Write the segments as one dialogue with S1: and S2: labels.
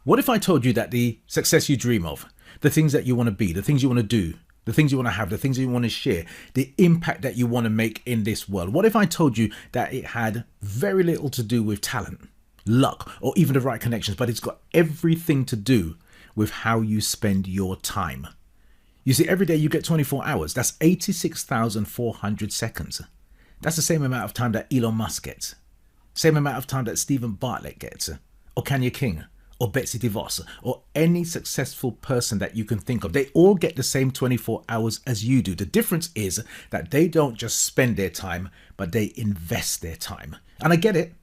S1: What if I told you that the success you dream of, the things that you want to be, the things you want to do, the things you want to have, the things you want to share, the impact that you want to make in this world? What if I told you that it had very little to do with talent, luck, or even the right connections, but it's got everything to do with how you spend your time? You see, every day you get 24 hours. That's 86,400 seconds. That's the same amount of time that Elon Musk gets. Same amount of time that Stephen Bartlett gets, or Kanye King, or Betsy DeVos, or any successful person that you can think of. They all get the same 24 hours as you do. The difference is that they don't just spend their time, but they invest their time. And I get it.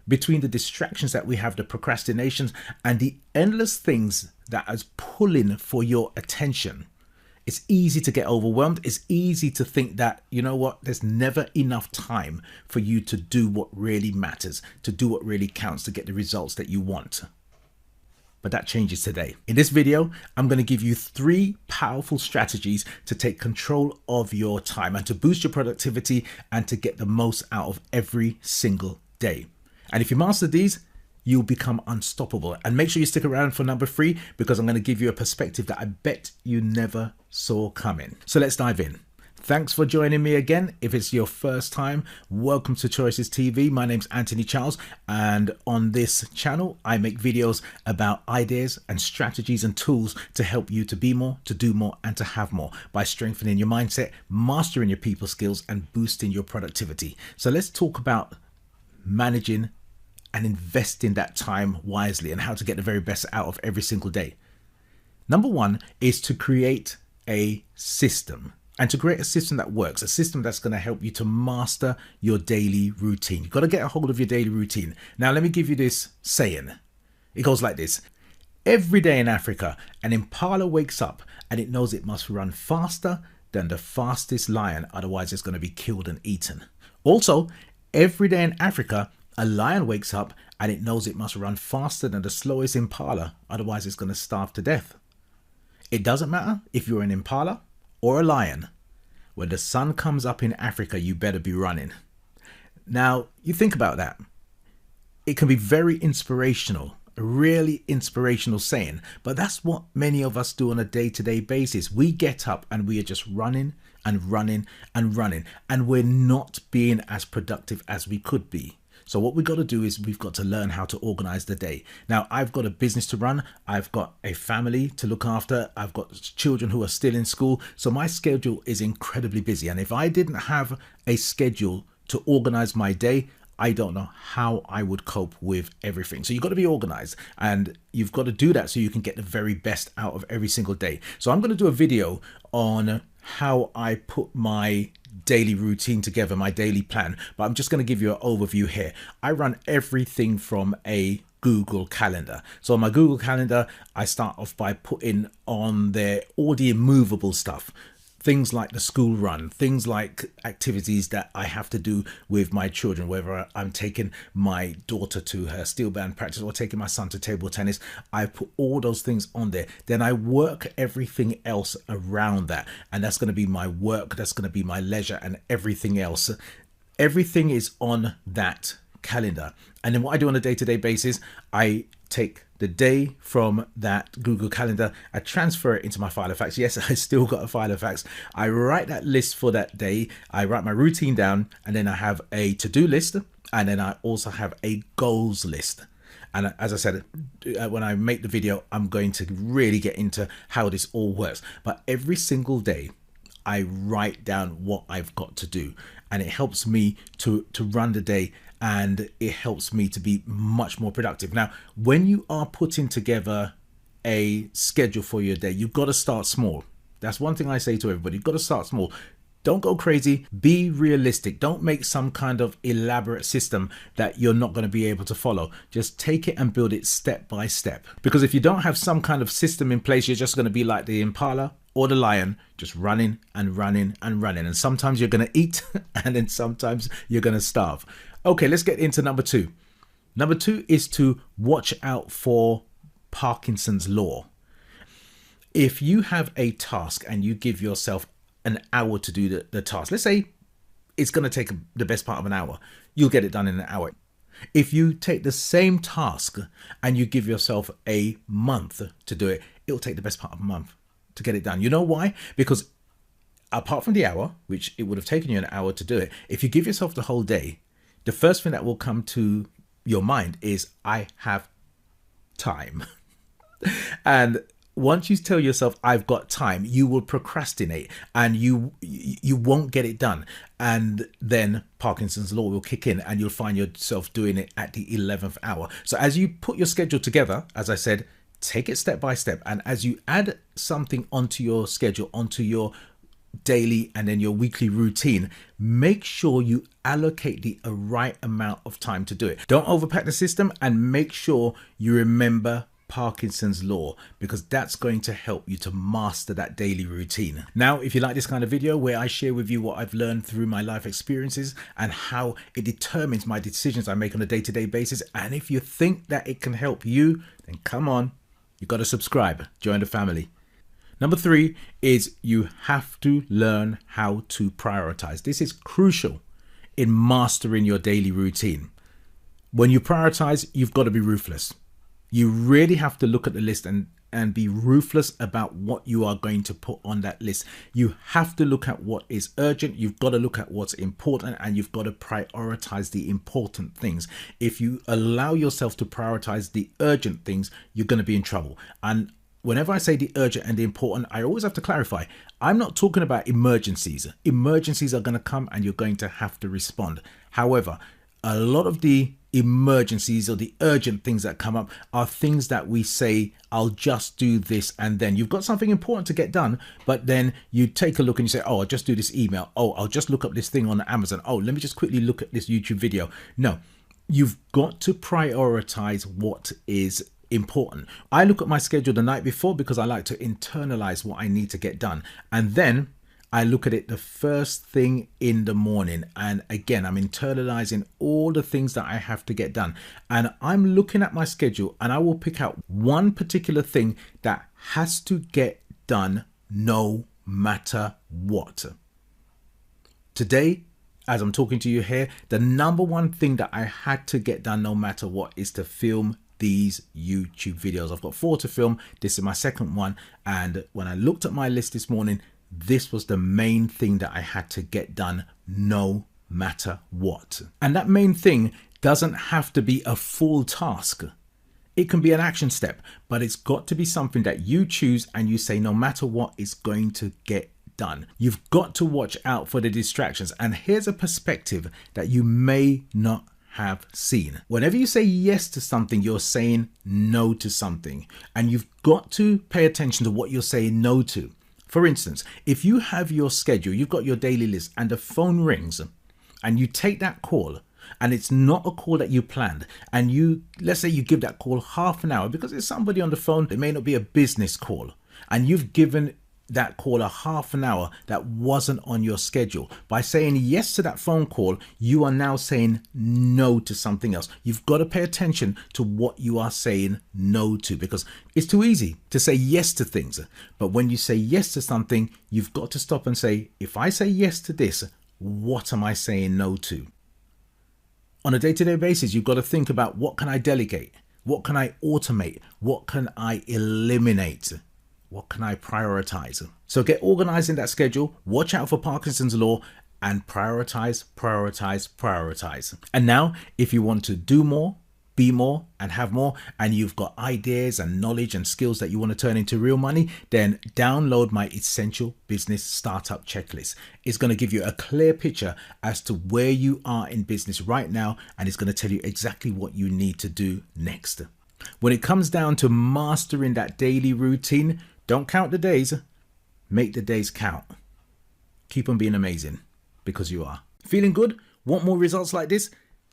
S1: Between the distractions that we have, the procrastinations, and the endless things that is pulling for your attention, it's easy to get overwhelmed. It's easy to think that, you know what, there's never enough time for you to do what really matters, to do what really counts, to get the results that you want. But that changes today. In this video, I'm going to give you 3 powerful strategies to take control of your time and to boost your productivity and to get the most out of every single day. And if you master these, you'll become unstoppable. And make sure you stick around for number 3, because I'm going to give you a perspective that I bet you never saw coming. So let's dive in. Thanks for joining me again. If it's your first time, welcome to Choices TV. My name's Anthony Charles, and on this channel, I make videos about ideas and strategies and tools to help you to be more, to do more, and to have more by strengthening your mindset, mastering your people skills, and boosting your productivity. So let's talk about managing and investing that time wisely and how to get the very best out of every single day. Number 1 is to create a system. And to create a system that works, a system that's going to help you to master your daily routine. You've got to get a hold of your daily routine. Now, let me give you this saying. It goes like this. Every day in Africa, an impala wakes up and it knows it must run faster than the fastest lion. Otherwise, it's going to be killed and eaten. Also, every day in Africa, a lion wakes up and it knows it must run faster than the slowest impala. Otherwise, it's going to starve to death. It doesn't matter if you're an impala or a lion. When the sun comes up in Africa, you better be running. Now, you think about that. It can be very inspirational, a really inspirational saying, but that's what many of us do on a day-to-day basis. We get up and we are just running and running and running, and we're not being as productive as we could be. So what we've got to do is we've got to learn how to organize the day. Now, I've got a business to run. I've got a family to look after. I've got children who are still in school. So my schedule is incredibly busy. And if I didn't have a schedule to organize my day, I don't know how I would cope with everything. So you've got to be organized, and you've got to do that so you can get the very best out of every single day. So I'm going to do a video on how I put my daily routine together, my daily plan, but I'm just going to give you an overview here. I run everything from a Google Calendar. So on my Google Calendar, I start off by putting on there all the immovable stuff. Things like the school run, things like activities that I have to do with my children, whether I'm taking my daughter to her steel band practice or taking my son to table tennis. I put all those things on there. Then I work everything else around that. And that's going to be my work. That's going to be my leisure and everything else. Everything is on that calendar. And then what I do on a day-to-day basis, I take the day from that Google Calendar, I transfer it into my file of facts. Yes, I still got a file of facts. I write that list for that day. I write my routine down, and then I have a to-do list, and then I also have a goals list. And as I said, when I make the video, I'm going to really get into how this all works. But every single day, I write down what I've got to do, and it helps me to run the day, and it helps me to be much more productive. Now, when you are putting together a schedule for your day, you've got to start small. That's one thing I say to everybody. You've got to start small. Don't go crazy. Be realistic. Don't make some kind of elaborate system that you're not going to be able to follow. Just take it and build it step by step. Because if you don't have some kind of system in place, you're just going to be like the impala or the lion, just running and running and running. And sometimes you're going to eat, and then sometimes you're going to starve. Okay, let's get into number 2. Number 2 is to watch out for Parkinson's law. If you have a task and you give yourself an hour to do the task, let's say it's going to take the best part of an hour, you'll get it done in an hour. If you take the same task and you give yourself a month to do it, it'll take the best part of a month to get it done. You know why? Because apart from the hour, which it would have taken you an hour to do it, if you give yourself the whole day, the first thing that will come to your mind is, I have time. And once you tell yourself, I've got time, you will procrastinate and you won't get it done. And then Parkinson's law will kick in and you'll find yourself doing it at the 11th hour. So as you put your schedule together, as I said, take it step by step. And as you add something onto your schedule, onto your daily and then your weekly routine, make sure you allocate the right amount of time to do it. Don't overpack the system, and make sure you remember Parkinson's law, because that's going to help you to master that daily routine. Now, if you like this kind of video where I share with you what I've learned through my life experiences and how it determines my decisions I make on a day-to-day basis, and if you think that it can help you, then come on, you got to subscribe, join the family. Number 3 is you have to learn how to prioritize. This is crucial in mastering your daily routine. When you prioritize, you've got to be ruthless. You really have to look at the list and be ruthless about what you are going to put on that list. You have to look at what is urgent. You've got to look at what's important, and you've got to prioritize the important things. If you allow yourself to prioritize the urgent things, you're going to be in trouble. And whenever I say the urgent and the important, I always have to clarify, I'm not talking about emergencies. Emergencies are going to come and you're going to have to respond. However, a lot of the emergencies or the urgent things that come up are things that we say, I'll just do this, and then you've got something important to get done, but then you take a look and you say, oh, I'll just do this email. Oh, I'll just look up this thing on Amazon. Oh, let me just quickly look at this YouTube video. No, you've got to prioritize what is important. I look at my schedule the night before because I like to internalize what I need to get done. And then I look at it the first thing in the morning. And again, I'm internalizing all the things that I have to get done. And I'm looking at my schedule and I will pick out one particular thing that has to get done no matter what. Today, as I'm talking to you here, the number one thing that I had to get done no matter what is to film these YouTube videos. I've got 4 to film. This is my second one. And when I looked at my list this morning, this was the main thing that I had to get done no matter what. And that main thing doesn't have to be a full task. It can be an action step, but it's got to be something that you choose and you say, no matter what, it's going to get done. You've got to watch out for the distractions. And here's a perspective that you may not have seen. Whenever you say yes to something, you're saying no to something, and you've got to pay attention to what you're saying no to. For instance, if you have your schedule, you've got your daily list, and the phone rings and you take that call and it's not a call that you planned, and let's say you give that call half an hour because it's somebody on the phone, it may not be a business call, and you've given that call a half an hour that wasn't on your schedule. By saying yes to that phone call, you are now saying no to something else. You've got to pay attention to what you are saying no to, because it's too easy to say yes to things. But when you say yes to something, you've got to stop and say, if I say yes to this, what am I saying no to? On a day-to-day basis, you've got to think about, what can I delegate? What can I automate? What can I eliminate? What can I prioritize? So get organized in that schedule, watch out for Parkinson's law, and prioritize, prioritize, prioritize. And now, if you want to do more, be more, and have more, and you've got ideas and knowledge and skills that you want to turn into real money, then download my Essential Business Startup Checklist. It's going to give you a clear picture as to where you are in business right now, and it's going to tell you exactly what you need to do next. When it comes down to mastering that daily routine, don't count the days, make the days count. Keep on being amazing, because you are. Feeling good? Want more results like this?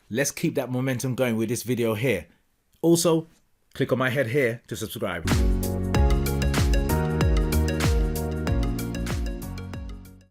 S1: Let's keep that momentum going with this video here. Also, click on my head here to subscribe.